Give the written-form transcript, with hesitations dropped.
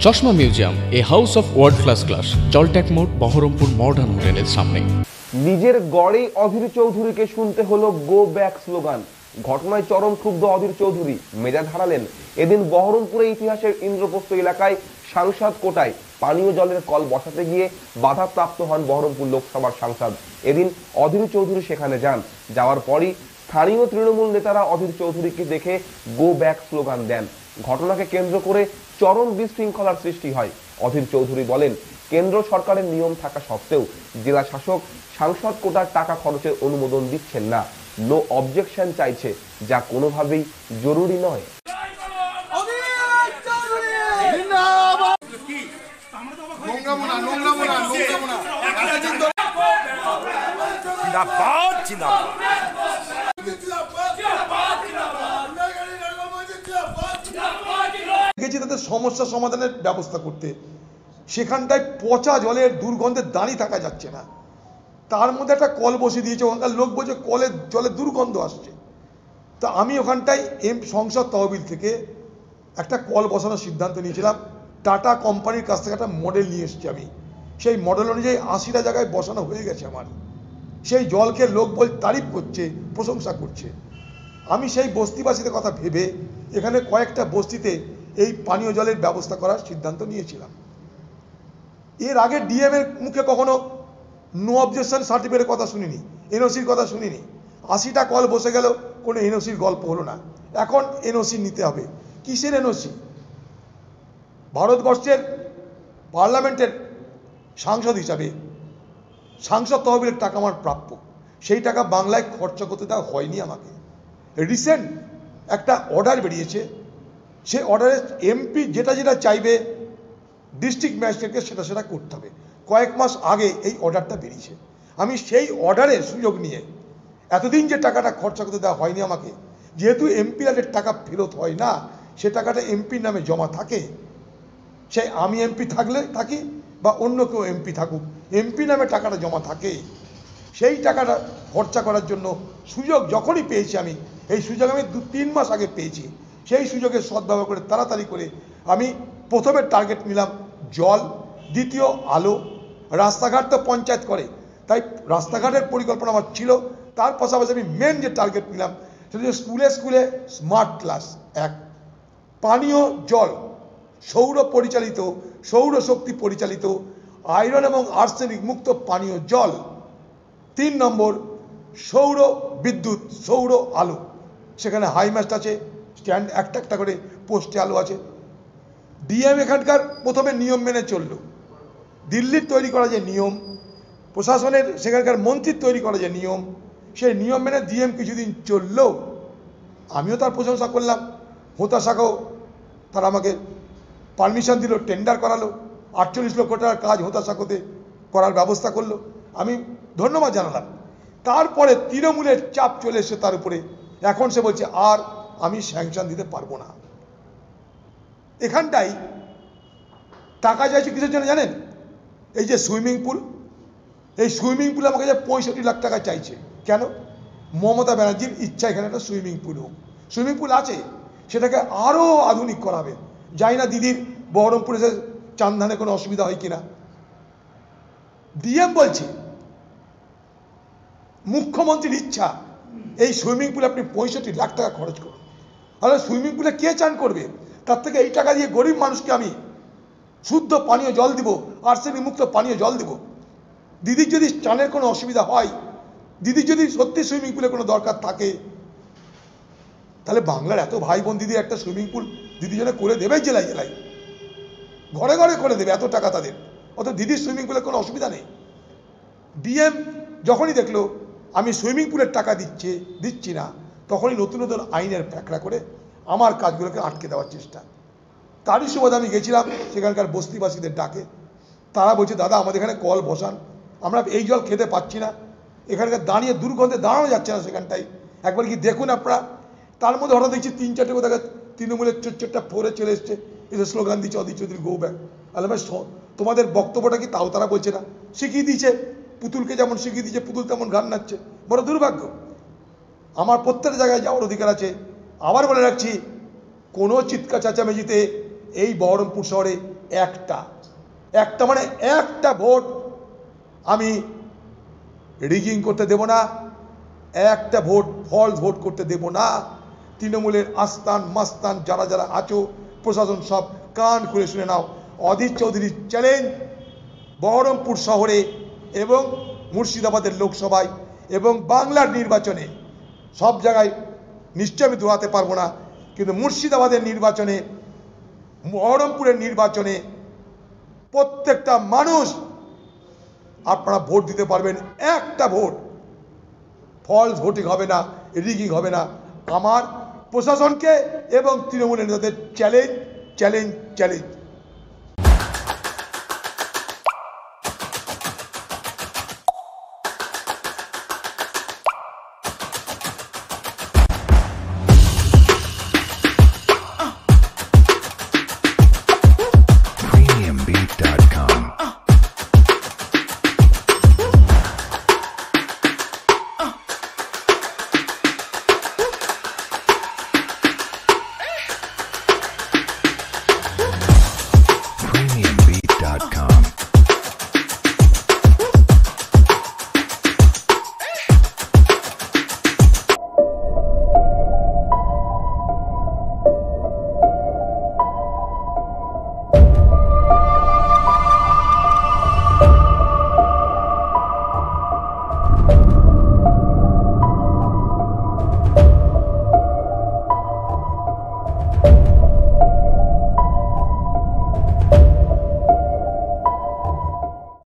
চশমা museum, a house of world class, জলট্যাক মোড়, বহরমপুর মডার্ন হোটেলের সামনে। নিজের গড়েই অধীর চৌধুরীকে শুনতে হলো গো ব্যাক স্লোগান। ঘটনায় চরম ক্ষুব্ধ অধীর চৌধুরী, মেজাজ হারালেন। এদিন বহরমপুরে ইতিহাসের ইন্দ্রপ্রস্থ এলাকায় সাংসদ কোটায় পানীয় জলের কল বসাতে গিয়ে বাধাপ্রাপ্ত হন বহরমপুর লোকসভার সাংসদ। এদিন অধীর চৌধুরী সেখানে যান। যাওয়ার পরই স্থানীয় তৃণমূল নেতারা অধীর চৌধুরীকে দেখে গো ব্যাক স্লোগান দেন। ঘটনাকে কেন্দ্র করে চরম বিশৃঙ্খলার সৃষ্টি হয়। অধীর চৌধুরী বলেন, কেন্দ্র সরকারের নিয়ম থাকা সত্ত্বেও জেলা শাসক সাংসদ কোটার টাকা খরচের অনুমোদন দিচ্ছেন না। নো অবজেকশন চাইছে, যা কোনোভাবেই জরুরি নয়। তাদের সমস্যা সমাধানের ব্যবস্থা করতে, সেখানটায় পচা জলের দুর্গন্ধে দাঁড়িয়ে থাকা যাচ্ছে না। তার মধ্যে একটা কল বসিয়ে দিয়েছে, ওখানকার লোক বলছে কলের জলের দুর্গন্ধ আসছে। তো আমি ওখানটায় সংসদ তহবিল থেকে একটা কল বসানোর সিদ্ধান্ত নিয়েছিলাম। টাটা কোম্পানির কাছ থেকে একটা মডেল নিয়ে এসেছি আমি। সেই মডেল অনুযায়ী 80টা জায়গায় বসানো হয়ে গেছে আমার। সেই জলকে লোক তারিফ করছে, প্রশংসা করছে। আমি সেই বস্তিবাসীদের কথা ভেবে এখানে কয়েকটা বস্তিতে এই পানীয় জলের ব্যবস্থা করার সিদ্ধান্ত নিয়েছিলাম। এর আগে ডিএম এর মুখে কখনো নো অবজেকশন সার্টিফিকেটের কথা শুনিনি, এনওসির কথা শুনিনি। 80টা কল বসে গেল, কোনো এনওসির গল্প হলো না। এখন এনওসি নিতে হবে। কিসের এনওসি? ভারতবর্ষের পার্লামেন্টের সাংসদ হিসাবে সাংসদ তহবিলের টাকা আমার প্রাপ্য। সেই টাকা বাংলায় খরচা করতে দেওয়া হয়নি আমাকে। রিসেন্ট একটা অর্ডার বেরিয়েছে, সেই অর্ডারে এমপি যেটা যেটা চাইবে ডিস্ট্রিক্ট ম্যাজিস্ট্রেটকে সেটা করতে হবে। কয়েক মাস আগে এই অর্ডারটা বেরিয়েছে। আমি সেই অর্ডারের সুযোগ নিয়ে এতদিন যে টাকাটা খরচা করতে দেওয়া হয়নি আমাকে, যেহেতু এমপিদের টাকা ফেরত হয় না, সে টাকাটা এমপির নামে জমা থাকে। সেই আমি এমপি থাকলে থাকি বা অন্য কেউ এমপি থাকুক, এমপি নামে টাকাটা জমা থাকে। সেই টাকাটা খরচা করার জন্য সুযোগ যখনই পেয়েছি আমি, এই সুযোগ আমি 2-3 মাস আগে পেয়েছি। সেই সুযোগের সদ্ব্যবহার করে তাড়াতাড়ি করে আমি প্রথমে টার্গেট নিলাম জল, দ্বিতীয় আলো। রাস্তাঘাট তো পঞ্চায়েত করে, তাই রাস্তাঘাটের পরিকল্পনা আমার ছিল। তার পাশাপাশি আমি মেন যে টার্গেট নিলাম সেটা হচ্ছে স্কুলে স্কুলে স্মার্ট ক্লাস। 1, পানীয় জল সৌরশক্তি পরিচালিত আয়রন এবং আর্সেনিক মুক্ত পানীয় জল। 3 নম্বর, সৌর বিদ্যুৎ, সৌর আলো। সেখানে হাইমাস্ট আছে, স্ট্যান্ড একটা করে পোস্টে আলো আছে। ডিএম এখানকার প্রথমে নিয়ম মেনে চলল। দিল্লির তৈরি করা যে নিয়ম, প্রশাসনের সেখানকার মন্ত্রীর তৈরি করা যে নিয়ম, সেই নিয়ম মেনে ডিএম কিছুদিন চললো। আমিও তার প্রশংসা করলাম। হোতাশাখাও তারা আমাকে পারমিশন দিল, টেন্ডার করালো। 48 লক্ষ টাকার কাজ হোতাশাখাতে করার ব্যবস্থা করলো। আমি ধন্যবাদ জানালাম। তারপরে তৃণমূলের চাপ চলে এসে তার উপরে, এখন সে বলছে আর আমি স্যাংশন দিতে পারবো না। এখানটাই টাকা চাইছে কিসের জন্য জানেন? এই যে সুইমিং পুল, এই সুইমিং পুল আমাকে যে 65 লাখ টাকা চাইছে। কেন? মমতা ব্যানার্জির ইচ্ছা এখানে একটা সুইমিং পুল হোক। সুইমিং পুল আছে, সেটাকে আরও আধুনিক করাবে। জানি না দিদির বহরমপুরে এসে চান্দানে কোনো অসুবিধা হয় কিনা। ডিএম বলছে মুখ্যমন্ত্রীর ইচ্ছা এই সুইমিং পুলে আপনি 65 লাখ টাকা খরচ করুন। তাহলে সুইমিং পুলে কে চান করবে? তার থেকে এই টাকা দিয়ে গরিব মানুষকে আমি শুদ্ধ পানীয় জল দিব, আর্সেনিক মুক্ত পানীয় জল দিব। দিদির যদি চানের কোনো অসুবিধা হয়, দিদির যদি সত্যি সুইমিং পুলে কোনো দরকার থাকে, তাহলে বাংলার এত ভাই বোন দিদি একটা সুইমিং পুল দিদি জন্য করে দেবে, জেলায় জেলায় ঘরে ঘরে করে দেবে। এত টাকা তাদের, অত দিদির সুইমিং পুলে কোনো অসুবিধা নেই। ডিএম যখনই দেখলো আমি সুইমিং পুলের টাকা দিচ্ছি না, তখনই নতুন নতুন আইনের প্যাকড়া করে আমার কাজগুলোকে আটকে দেওয়ার চেষ্টা। তারই সুবাদে আমি গেছিলাম সেখানকার বস্তিবাসীদের ডাকে। তারা বলছে, দাদা আমাদের এখানে কল বসান, আমরা এই জল খেতে পাচ্ছি না, এখানকার দাঁড়িয়ে দুর্গন্ধে দাঁড়ানো যাচ্ছে না সেখানটাই, একবার কি দেখুন আপনারা। তার মধ্যে হঠাৎ দেখছি 3-4টে কোথাও তৃণমূলের চোরটা ফোরে চলে এসছে, এসে স্লোগান দিচ্ছে অধীর চৌধুরী গো ব্যাক। আরে ভাই, তোমাদের বক্তব্যটা কি তাও তারা বলছে না? শিখিয়ে দিয়েছে পুতুলকে, যেমন শিখিয়ে দিয়েছে পুতুল তেমন গান নাচছে। বড় দুর্ভাগ্য। আমার প্রত্যেক জায়গায় যাওয়ার অধিকার আছে। আবার বলে রাখছি, কোনো চিৎকার চেঁচামেচিতে এই বহরমপুর শহরে একটা মানে একটা ভোট আমি রিগিং করতে দেব না, একটা ভোট ফলস ভোট করতে দেব না। তৃণমূলের আস্তান মাস্তান যারা যারা আছো, প্রশাসন সব কান খুলে শুনে নাও। অধীর চৌধুরীর চ্যালেঞ্জ বহরমপুর শহরে এবং মুর্শিদাবাদের লোকসভায় এবং বাংলার নির্বাচনে, সব জায়গায় নিশ্চয় আমি দোয়াতে পারবো না, কিন্তু মুর্শিদাবাদের নির্বাচনে, বহরমপুরের নির্বাচনে প্রত্যেকটা মানুষ আপনারা ভোট দিতে পারবেন। একটা ভোট ফলস ভোটিং হবে না, রিগিং হবে না। আমার প্রশাসনকে এবং তৃণমূলের নেতাদের চ্যালেঞ্জ চ্যালেঞ্জ চ্যালেঞ্জ।